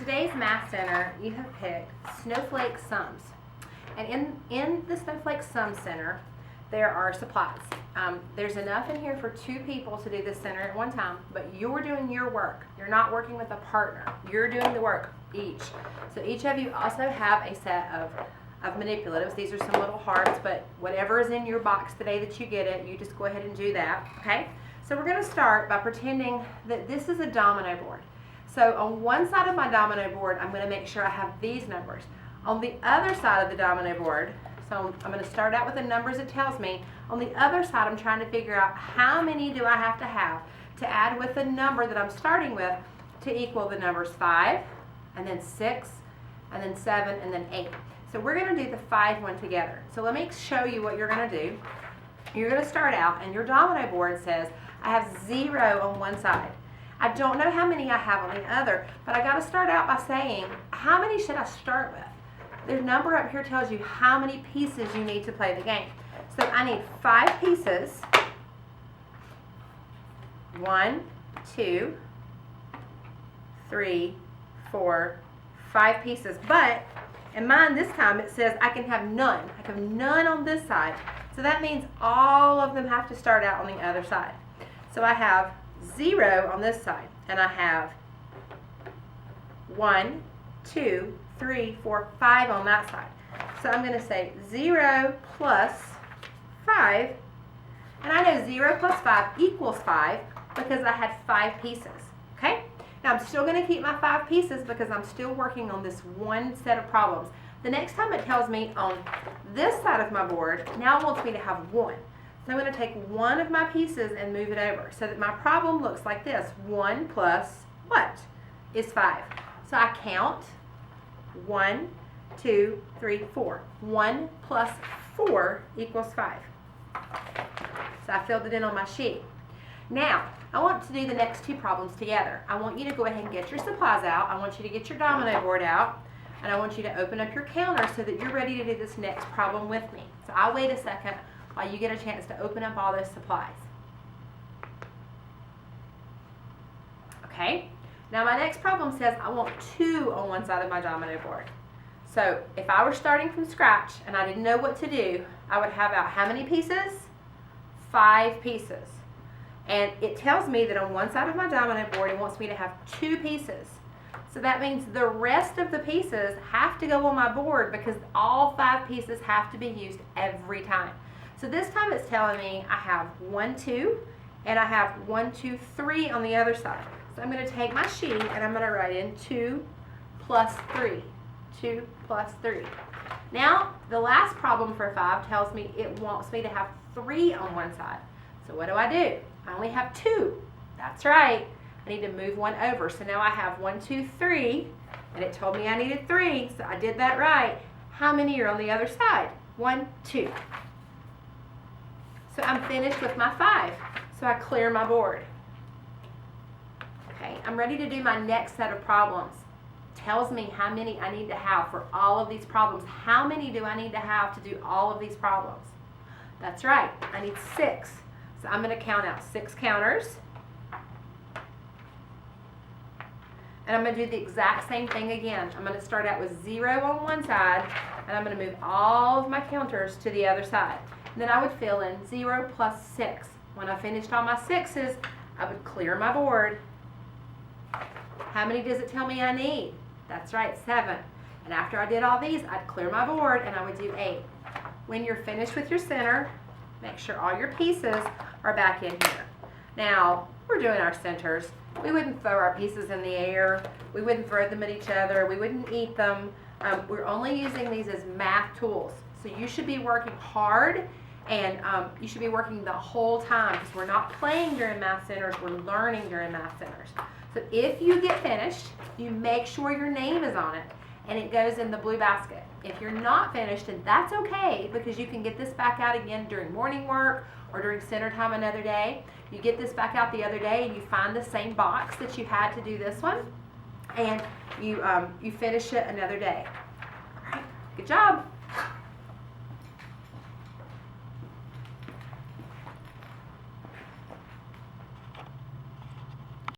today's Math Center, you have picked Snowflake Sums. And in the Snowflake Sum Center, there are supplies. There's enough in here for 2 people to do this center at one time, but you're doing your work. You're not working with a partner. You're doing the work each. So each of you also have a set of manipulatives. These are some little hearts, but whatever is in your box today that you get it, you just go ahead and do that, okay? So we're going to start by pretending that this is a domino board. So on one side of my domino board, I'm going to make sure I have these numbers. On the other side of the domino board, so I'm going to start out with the numbers it tells me. On the other side, I'm trying to figure out how many do I have to add with the number that I'm starting with to equal the numbers 5, and then 6, and then 7, and then 8. So we're going to do the 5 one together. So let me show you what you're going to do. You're going to start out, and your domino board says, I have 0 on one side. I don't know how many I have on the other, but I got to start out by saying, how many should I start with? The number up here tells you how many pieces you need to play the game. So I need 5 pieces. 1, 2, 3, 4, 5 pieces. But in mine this time it says I can have none. I can have none on this side. So that means all of them have to start out on the other side. So I have 0 on this side, and I have 1, 2, 3, 4, 5 on that side. So I'm going to say 0 plus 5, and I know 0 plus 5 equals 5 because I had 5 pieces, okay? Now I'm still going to keep my 5 pieces because I'm still working on this one set of problems. The next time it tells me on this side of my board, now it wants me to have 1. So I'm going to take one of my pieces and move it over so that my problem looks like this. 1 plus what? Is 5. So I count 1, 2, 3, 4. 1 plus 4 equals 5. So I filled it in on my sheet. Now, I want to do the next 2 problems together. I want you to go ahead and get your supplies out. I want you to get your domino board out. And I want you to open up your counter so that you're ready to do this next problem with me. So I'll wait a second while you get a chance to open up all those supplies. Okay, now my next problem says I want 2 on one side of my domino board. So if I were starting from scratch and I didn't know what to do, I would have out how many pieces? 5 pieces. And it tells me that on one side of my domino board it wants me to have 2 pieces. So that means the rest of the pieces have to go on my board because all 5 pieces have to be used every time. So this time it's telling me I have 1, 2, and I have 1, 2, 3 on the other side. So I'm going to take my sheet and I'm going to write in 2 plus 3. 2 plus 3. Now, the last problem for 5 tells me it wants me to have 3 on one side. So what do? I only have 2. That's right. I need to move 1 over. So now I have 1, 2, 3, and it told me I needed 3, so I did that right. How many are on the other side? 1, 2. So I'm finished with my 5. So I clear my board. Okay, I'm ready to do my next set of problems. Tells me how many I need to have for all of these problems. How many do I need to have to do all of these problems? That's right, I need 6. So I'm going to count out 6 counters. And I'm going to do the exact same thing again. I'm going to start out with 0 on one side, and I'm going to move all of my counters to the other side. And then I would fill in 0 plus 6. When I finished all my 6s, I would clear my board. How many does it tell me I need? That's right, 7. And after I did all these, I'd clear my board and I would do 8. When you're finished with your center, make sure all your pieces are back in here. Now, we're doing our centers. We wouldn't throw our pieces in the air. We wouldn't throw them at each other. We wouldn't eat them. We're only using these as math tools. So you should be working hard, and you should be working the whole time because we're not playing during math centers. We're learning during math centers. So if you get finished, you make sure your name is on it and it goes in the blue basket. If you're not finished, and that's okay because you can get this back out again during morning work or during center time another day. You get this back out the other day and you find the same box that you had to do this one, and you finish it another day. All right, good job.